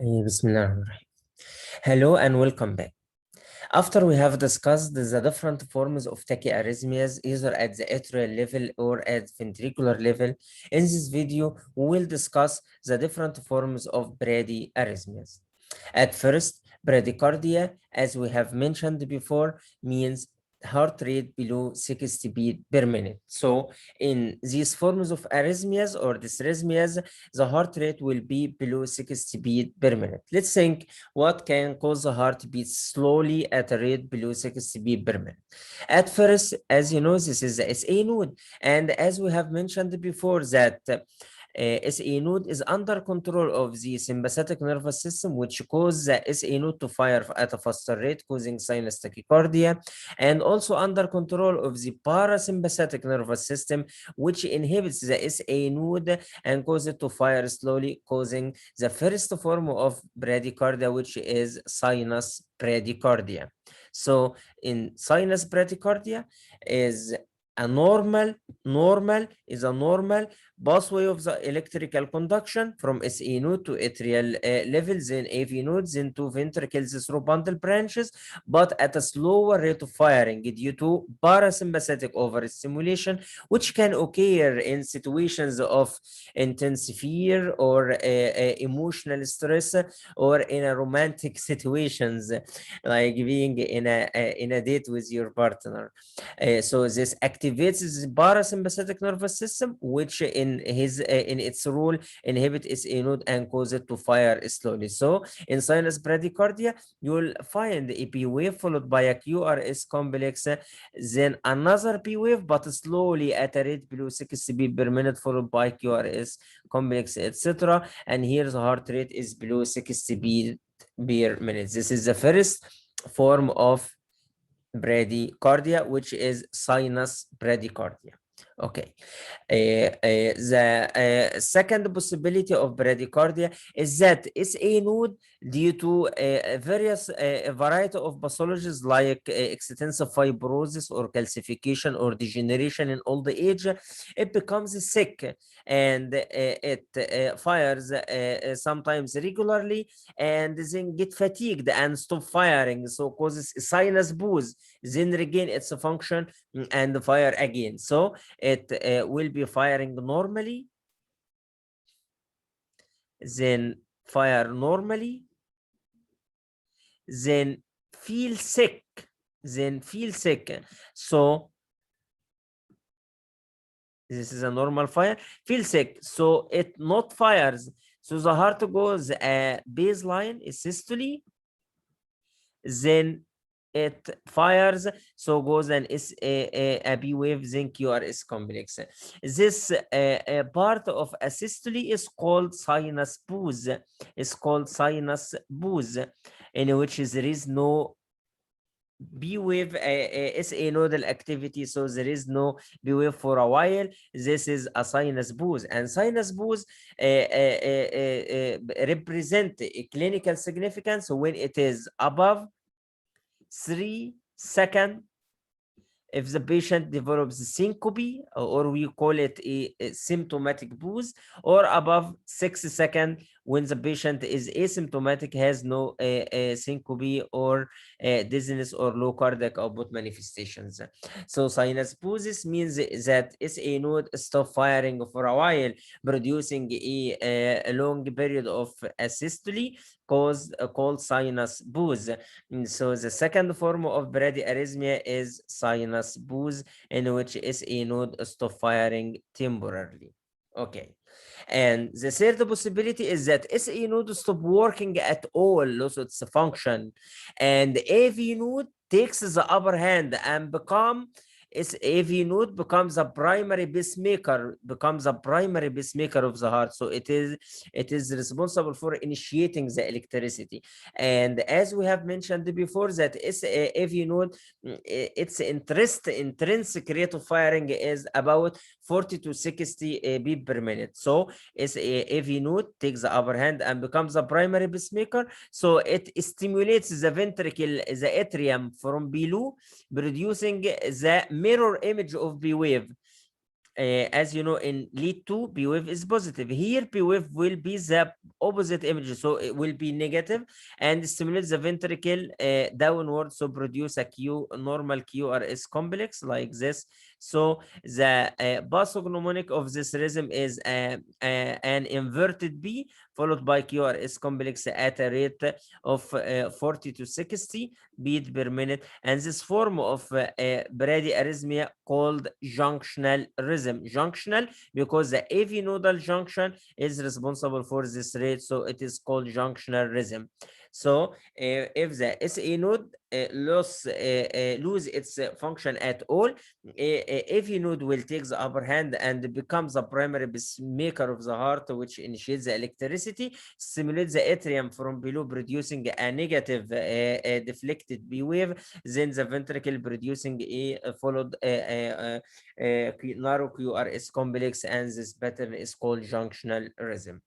Bismillahirrahmanirrahim. Hello and welcome back. After we have discussed the different forms of tachyarrhythmias, either at the atrial level or at ventricular level, in this video we will discuss the different forms of bradyarrhythmias. At first, bradycardia, as we have mentioned before, means heart rate below 60 beats per minute. So in these forms of arrhythmias or dysrhythmias, the heart rate will be below 60 beats per minute. Let's think what can cause the heart beat slowly at a rate below 60 beats per minute. At first, as you know, this is the SA node. And as we have mentioned before that SA node is under control of the sympathetic nervous system, which causes the SA node to fire at a faster rate, causing sinus tachycardia, and also under control of the parasympathetic nervous system, which inhibits the SA node and causes it to fire slowly, causing the first form of bradycardia, which is sinus bradycardia. So in sinus bradycardia is a normal pathway of the electrical conduction from SA node to atrial levels, then AV nodes, then to ventricles through bundle branches, but at a slower rate of firing due to parasympathetic overstimulation, which can occur in situations of intense fear or emotional stress, or in a romantic situations like being in a date with your partner. So this activates the parasympathetic nervous system, which in its role inhibit SA node and cause it to fire slowly. So in sinus bradycardia, you will find a P wave followed by a QRS complex, then another P wave, but slowly at a rate below 60 beats per minute, followed by QRS complex, etc. And here the heart rate is below 60 beats per minute. This is the first form of bradycardia, which is sinus bradycardia. Okay. The second possibility of bradycardia is that SA node, due to various variety of pathologies like extensive fibrosis or calcification or degeneration in old age, it becomes sick and it fires sometimes regularly and then get fatigued and stop firing, so causes sinus booze, then regain its function and fire again. So it will be firing normally, then fire normally, then feel sick, So this is a normal fire, feel sick, so it not fires. So the heart goes baseline is systole, then it fires, so goes and is a B wave, then QRS complex. This part of asystole is called sinus booze. In which there is no B wave SA nodal activity, so there is no B wave for a while. This is a sinus booze, and sinus booze represent a clinical significance when it is above 3 seconds if the patient develops syncope, or we call it a symptomatic booze, or above 6 seconds when the patient is asymptomatic, has no syncope or dizziness or low cardiac output manifestations. So sinus boosis means that SA node stop firing for a while, producing a long period of asystole called sinus booze. So the second form of bradyarrhythmia is sinus booze, in which SA node stop firing temporarily. Okay. And the third possibility is that SA node stop working at all, lose its function, and AV node takes the upper hand and AV node becomes a primary pacemaker, of the heart. So it is responsible for initiating the electricity. And as we have mentioned before, that AV node, its intrinsic rate of firing is about 40 to 60 beats per minute. So AV node takes the upper hand and becomes a primary pacemaker. So it stimulates the ventricle, the atrium from below, producing the mirror image of B wave. as you know, in lead 2, P wave is positive. Here, P wave will be the opposite image, so it will be negative and stimulate the ventricle downward, so produce a normal QRS complex like this. So the pathognomonic of this rhythm is an inverted B followed by QRS complex at a rate of 40 to 60 beat per minute, and this form of bradyarrhythmia called junctional rhythm. Junctional because the AV nodal junction is responsible for this rate, so it is called junctional rhythm. So if the SA node lose its function at all, AV node will take the upper hand and becomes the primary pacemaker of the heart, which initiates the electricity, stimulates the atrium from below, producing a negative deflected B wave, then the ventricle producing a followed narrow QRS complex, and this pattern is called junctional rhythm.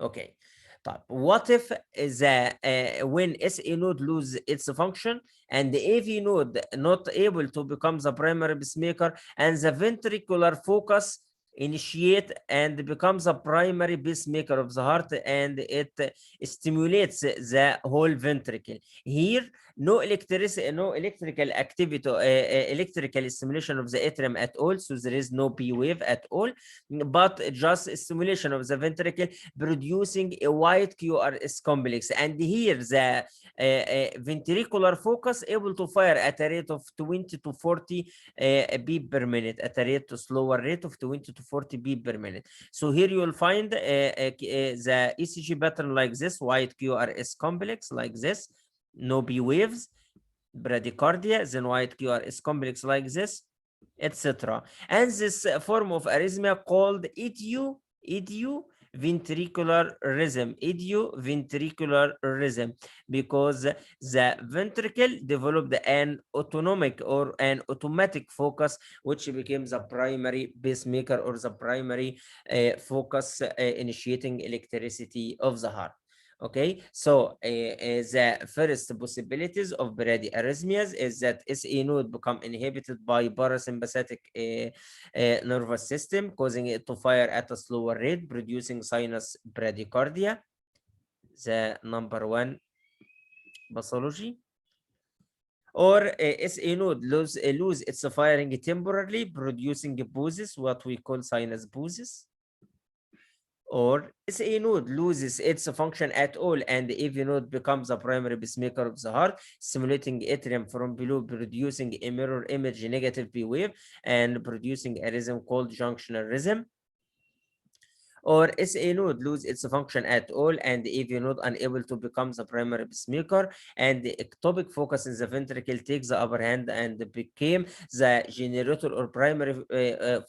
Okay. But what if the when SA node lose its function and the AV node not able to become the primary pacemaker, and the ventricular focus initiate and becomes a primary pacemaker of the heart, and it stimulates the whole ventricle? Here, no electrical activity, electrical stimulation of the atrium at all, so there is no P wave at all, but just stimulation of the ventricle producing a white QRS complex. And here the ventricular focus able to fire at a rate of 20 to 40 beat per minute, at a rate slower rate of 20 to 40 beat per minute. So here you will find the ECG pattern like this: white QRS complex like this, no B waves, bradycardia, then white QRS complex like this, etc. And this form of arrhythmia called idioventricular rhythm, because the ventricle developed an autonomic or an automatic focus, which becomes the primary pacemaker or the primary focus initiating electricity of the heart. Okay, so the first possibilities of bradyarrhythmias is that SA node become inhibited by parasympathetic nervous system, causing it to fire at a slower rate, producing sinus bradycardia, the number one pathology. Or SA node lose its firing temporarily, producing pulses, what we call sinus pulses. Or SA node loses its function at all, and the AV node becomes a primary pacemaker of the heart, stimulating atrium from below, producing a mirror image negative P wave and producing a rhythm called junctional rhythm. Or SA node lose its function at all, and the AV node unable to become the primary pacemaker, and the ectopic focus in the ventricle takes the upper hand and became the generator or primary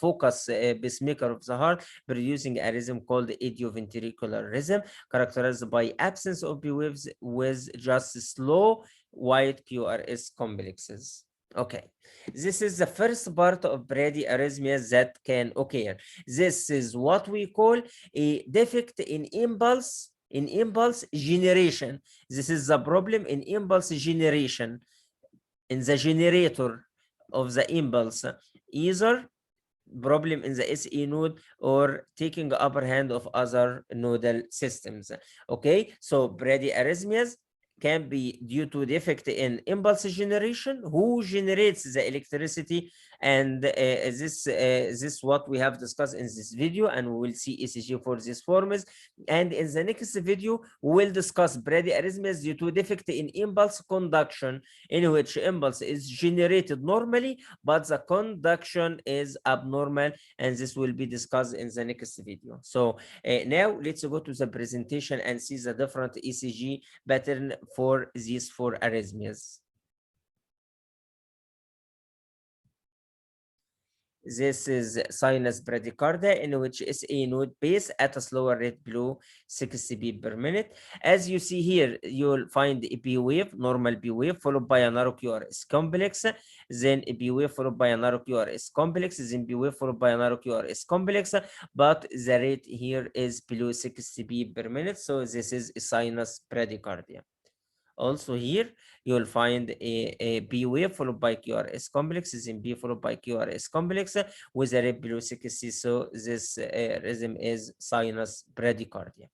focus pacemaker of the heart, producing a rhythm called idioventricular rhythm, characterized by absence of P waves with just slow white QRS complexes. Okay, this is the first part of bradyarrhythmias that can occur. This is what we call a defect in impulse generation. This is the problem in impulse generation, in the generator of the impulse, either problem in the SA node or taking upper hand of other nodal systems. Okay, so bradyarrhythmias can be due to defect in impulse generation, who generates the electricity, and this what we have discussed in this video, and we will see ECG for these forms. And in the next video we will discuss bradyarrhythmias due to defect in impulse conduction, in which impulse is generated normally but the conduction is abnormal, and this will be discussed in the next video. So now let's go to the presentation and see the different ECG pattern for these four arrhythmias. This is sinus bradycardia, in which SA node pace at a slower rate below 60 beat per minute. As you see here, you'll find a P wave, normal P wave, followed by a narrow QRS complex, then a P wave followed by a narrow QRS complex, then P wave followed by a narrow QRS complex, but the rate here is below 60 beat per minute, so this is a sinus bradycardia. Also here, you will find a B wave followed by QRS complex, then B followed by QRS complex with a rate below 60. So this rhythm is sinus bradycardia.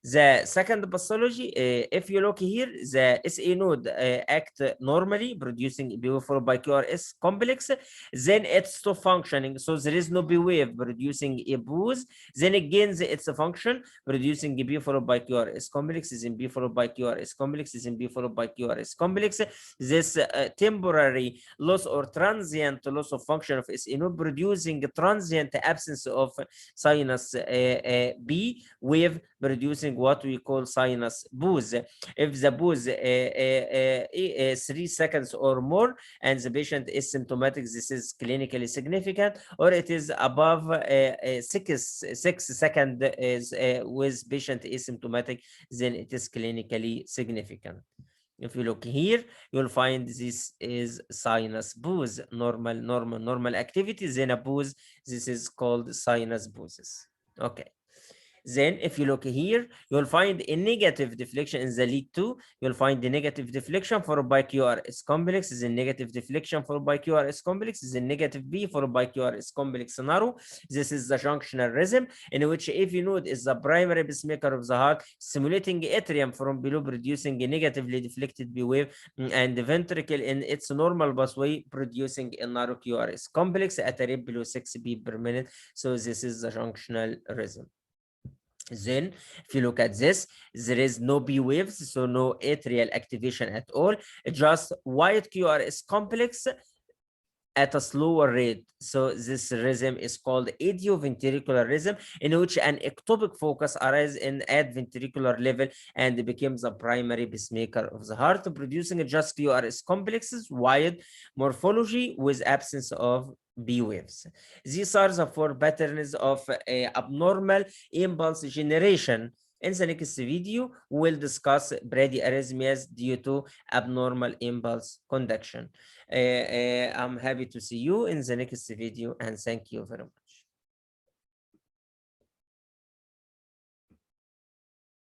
The second pathology, if you look here, the SA node act normally, producing B wave followed by QRS complex. Then it stops functioning, so there is no B wave producing a boost. Then it gains its function, producing B followed by QRS complex, then B followed by QRS complex, then B followed by QRS complex. This temporary loss or transient loss of function of SA node producing transient absence of sinus B wave, producing what we call sinus boost. If the boost 3 seconds or more and the patient is symptomatic, this is clinically significant, or it is above 6 seconds is with patient asymptomatic, then it is clinically significant. If you look here, you'll find this is sinus boost, normal activity, then a boost. This is called sinus boosts. Okay. Then if you look here, you'll find a negative deflection in the lead 2. You'll find the negative deflection followed by QRS complex, is a negative deflection followed by QRS complex, is a negative B followed by QRS complex narrow. This is the junctional rhythm in which AV node is the primary pacemaker of the heart, stimulating atrium from below, producing a negatively deflected B wave, and the ventricle in its normal pathway producing a narrow QRS complex at a rate below 6 beat per minute. So this is the junctional rhythm. Then, if you look at this, there is no B waves, so no atrial activation at all, just wide QRS complex at a slower rate. So this rhythm is called idioventricular rhythm, in which an ectopic focus arises at ventricular level and becomes a primary pacemaker of the heart, producing just QRS complexes, wide morphology with absence of B waves. These are the 4 patterns of abnormal impulse generation. In the next video, we'll discuss bradyarrhythmias due to abnormal impulse conduction. I'm happy to see you in the next video, and thank you very much.